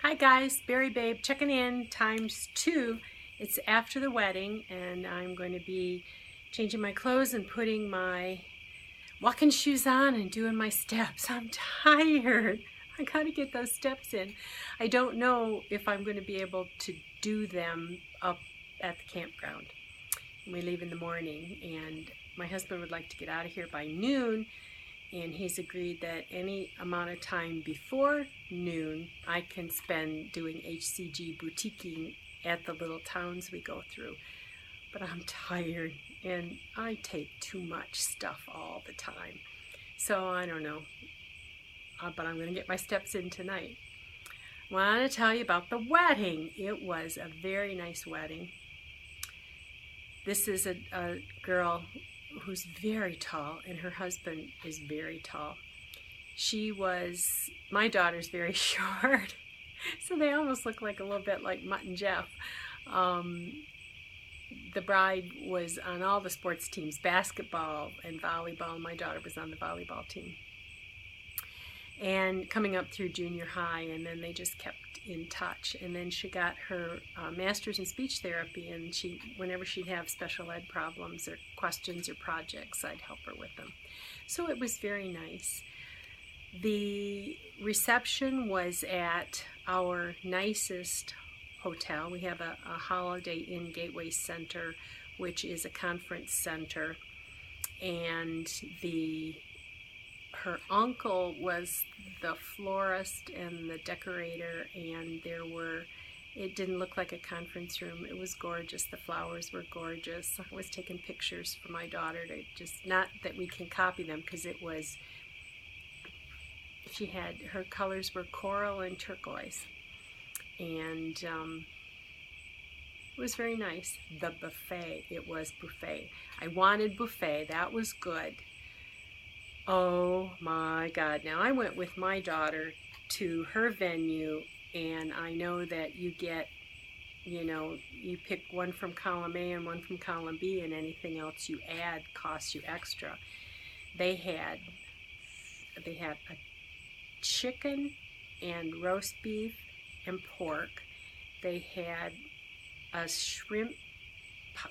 Hi guys, Berry Babe checking in ×2. It's after the wedding and I'm going to be changing my clothes and putting my walking shoes on and doing my steps. I'm tired. I gotta get those steps in. I don't know if I'm going to be able to do them up at the campground. We leave in the morning and my husband would like to get out of here by noon, and he's agreed that any amount of time before noon I can spend doing HCG boutiquing at the little towns we go through. But I'm tired and I take too much stuff all the time. So I don't know, but I'm going to get my steps in tonight. I want to tell you about the wedding. It was a very nice wedding. This is a girl who's very tall, and her husband is very tall. My daughter's very short, so they almost look like a little bit like Mutt and Jeff. The bride was on all the sports teams, basketball and volleyball. My daughter was on the volleyball team. And coming up through junior high, and then they just kept in touch. And then she got her master's in speech therapy, and whenever she'd have special ed problems or questions or projects, I'd help her with them. So it was very nice. The reception was at our nicest hotel. We have a Holiday Inn Gateway Center, which is a conference center, and her uncle was the florist and the decorator, and it didn't look like a conference room. It was gorgeous. The flowers were gorgeous. I was taking pictures for my daughter not that we can copy them, because her colors were coral and turquoise, and it was very nice. The buffet, it was buffet. I wanted buffet. That was good. Oh my God. Now I went with my daughter to her venue, and I know that you pick one from column A and one from column B, and anything else you add costs you extra. They had a chicken and roast beef and pork. They had a shrimp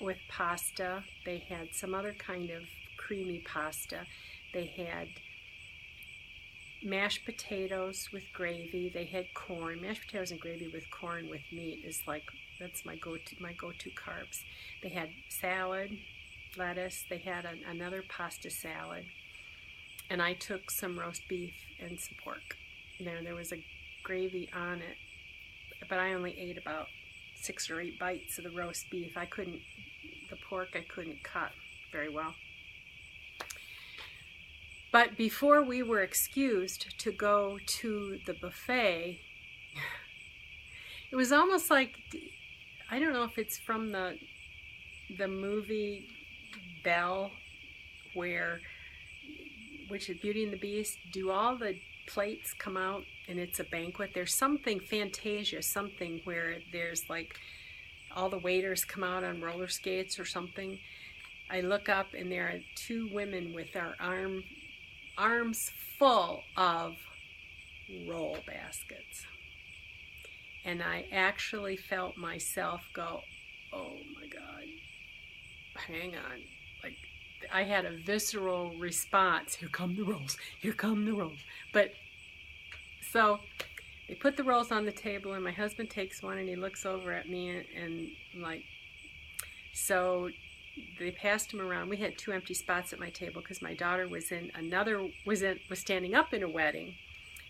with pasta. They had some other kind of creamy pasta. They had mashed potatoes with gravy. They had corn. Mashed potatoes and gravy with corn with meat that's my go-to carbs. They had salad, lettuce. They had another pasta salad, and I took some roast beef and some pork. There was a gravy on it, but I only ate about 6 or 8 bites of the roast beef. The pork I couldn't cut very well. But before we were excused to go to the buffet, it was almost like, I don't know if it's from the movie Belle, which is Beauty and the Beast. Do all the plates come out and it's a banquet? There's something Fantasia, something where there's like all the waiters come out on roller skates or something. I look up and there are 2 women with our arms full of roll baskets. And I actually felt myself go, oh my God, hang on. Like, I had a visceral response. Here come the rolls. Here come the rolls. But so they put the rolls on the table, and my husband takes one and he looks over at me and like, so they passed him around. We had 2 empty spots at my table because my daughter was standing up in a wedding,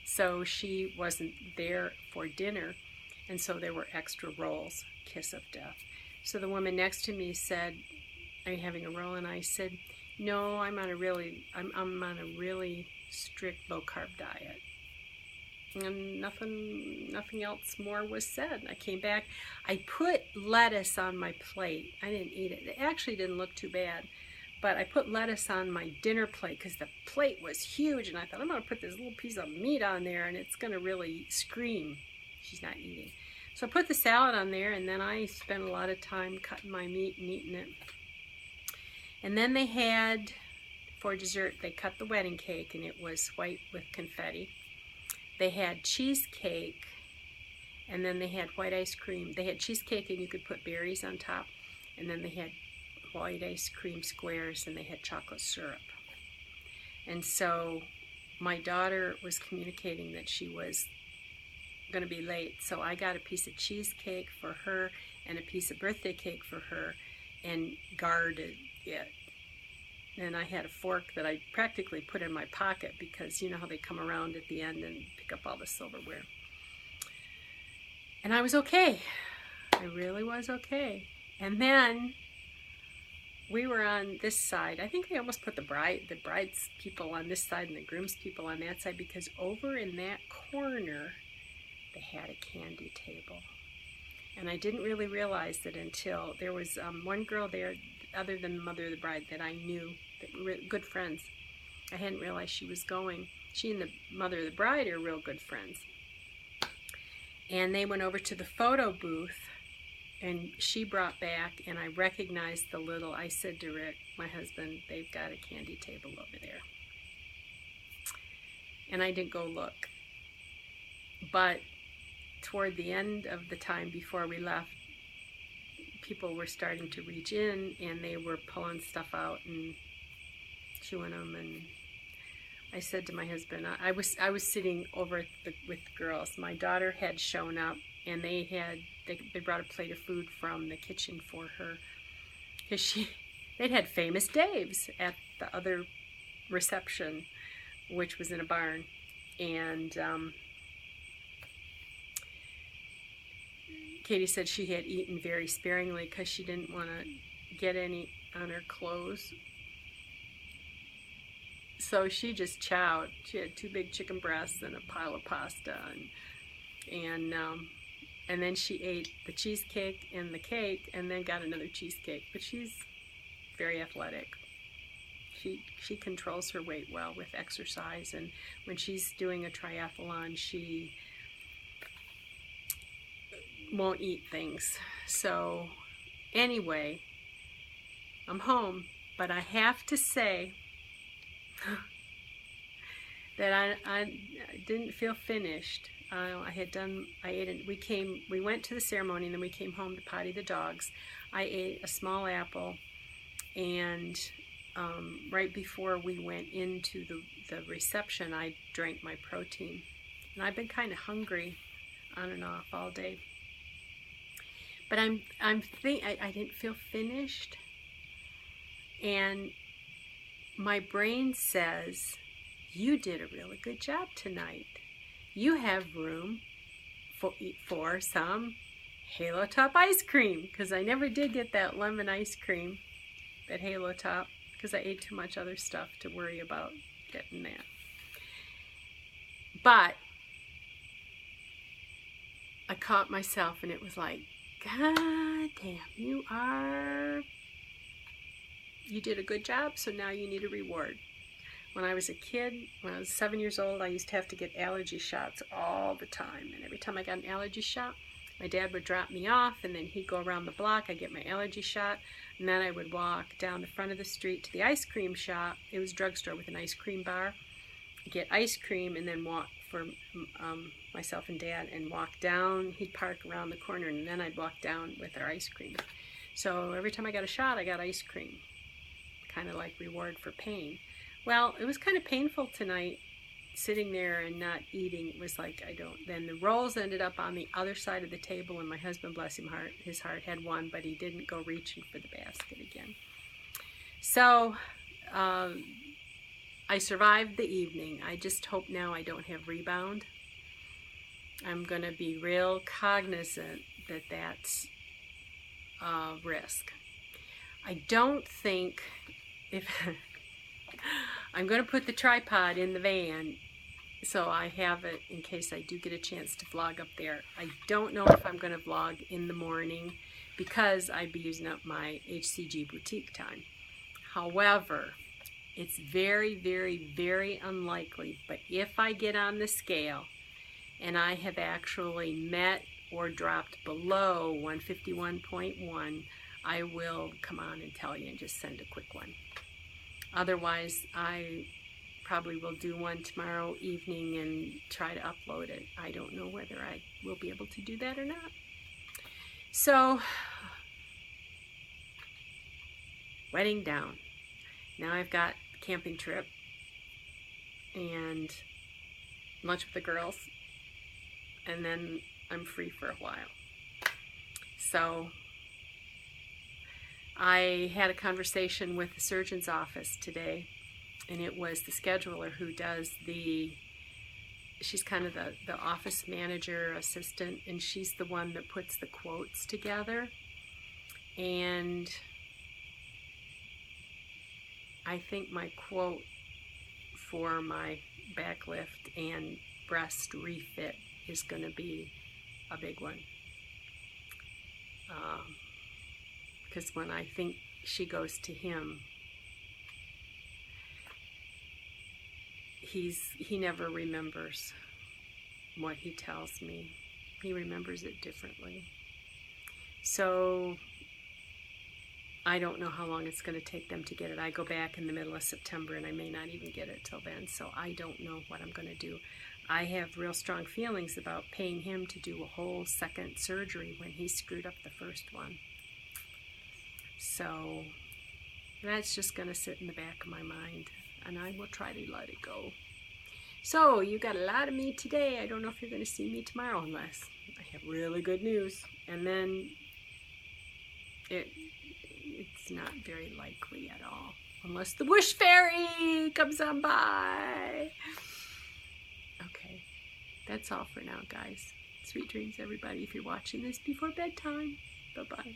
so she wasn't there for dinner, and so there were extra rolls. Kiss of death. So the woman next to me said, "Are you having a roll?" And I said, "No, I'm on a really strict low carb diet." And nothing else more was said. I came back. I put lettuce on my plate. I didn't eat it. It actually didn't look too bad, but I put lettuce on my dinner plate because the plate was huge, and I thought, I'm going to put this little piece of meat on there and it's going to really scream she's not eating. So I put the salad on there, and then I spent a lot of time cutting my meat and eating it. And then they had, for dessert, they cut the wedding cake, and it was white with confetti. They had cheesecake And then they had white ice cream. They had cheesecake and you could put berries on top. And then they had white ice cream squares and they had chocolate syrup. And so my daughter was communicating that she was going to be late. So I got a piece of cheesecake for her and a piece of birthday cake for her and guarded it. And I had a fork that I practically put in my pocket because you know how they come around at the end and pick up all the silverware. And I was okay. I really was okay. And then we were on this side. I think they almost put the bride's people on this side and the groom's people on that side, because over in that corner they had a candy table. And I didn't really realize that until there was one girl there, other than the mother of the bride, that I knew, that we were good friends. I hadn't realized she was going. She and the mother of the bride are real good friends. And they went over to the photo booth, and she brought back, and I recognized the little, I said to Rick, my husband, they've got a candy table over there. And I didn't go look. But toward the end of the time before we left, people were starting to reach in, and they were pulling stuff out and chewing them. And I said to my husband, I was sitting over with the girls. My daughter had shown up, and they brought a plate of food from the kitchen for her, because they'd had Famous Dave's at the other reception, which was in a barn. And Katie said she had eaten very sparingly because she didn't want to get any on her clothes. So she just chowed. She had 2 big chicken breasts and a pile of pasta, and then she ate the cheesecake and the cake, and then got another cheesecake. But she's very athletic. She controls her weight well with exercise, and when she's doing a triathlon, she won't eat things. So anyway, I'm home, but I have to say that I didn't feel finished. We went to the ceremony, and then we came home to potty the dogs. I ate a small apple, and right before we went into the reception, I drank my protein. And I've been kind of hungry on and off all day. But I didn't feel finished, and my brain says, you did a really good job tonight. You have room for some Halo Top ice cream, because I never did get that lemon ice cream, that Halo Top, because I ate too much other stuff to worry about getting that. But I caught myself, and it was like, God damn, you did a good job, so now you need a reward. When I was a kid, when I was 7 years old, I used to have to get allergy shots all the time. And every time I got an allergy shot, my dad would drop me off, and then he'd go around the block. I'd get my allergy shot, and then I would walk down the front of the street to the ice cream shop. It was a drugstore with an ice cream bar. Get ice cream, and then walk for myself and Dad, and walk down. He'd park around the corner, and then I'd walk down with our ice cream. So every time I got a shot, I got ice cream, kind of like reward for pain. Well, it was kind of painful tonight, sitting there and not eating. It was like, then the rolls ended up on the other side of the table, and my husband, bless his heart, had one, but he didn't go reaching for the basket again. So I survived the evening. I just hope now I don't have rebound. I'm going to be real cognizant that that's a risk. I don't think I'm going to put the tripod in the van so I have it in case I do get a chance to vlog up there. I don't know if I'm going to vlog in the morning because I'd be using up my HCG boutique time. However, it's very, very, very unlikely, but if I get on the scale and I have actually met or dropped below 151.1, I will come on and tell you and just send a quick one. Otherwise, I probably will do one tomorrow evening and try to upload it. I don't know whether I will be able to do that or not. So, wedding down. Now I've got camping trip and lunch with the girls, and then I'm free for a while. So I had a conversation with the surgeon's office today, and it was the scheduler who does she's kind of the office manager assistant, and she's the one that puts the quotes together. And I think my quote for my back lift and breast refit is going to be a big one. Because when I think she goes to him, he never remembers what he tells me. He remembers it differently. So I don't know how long it's going to take them to get it. I go back in the middle of September, and I may not even get it till then, so I don't know what I'm going to do. I have real strong feelings about paying him to do a whole second surgery when he screwed up the first one. So that's just going to sit in the back of my mind, and I will try to let it go. So you got a lot of me today. I don't know if you're going to see me tomorrow unless I have really good news. And then it's not very likely at all, unless the Wish Fairy comes on by. Okay, that's all for now, guys. Sweet dreams, everybody, if you're watching this before bedtime. Bye-bye.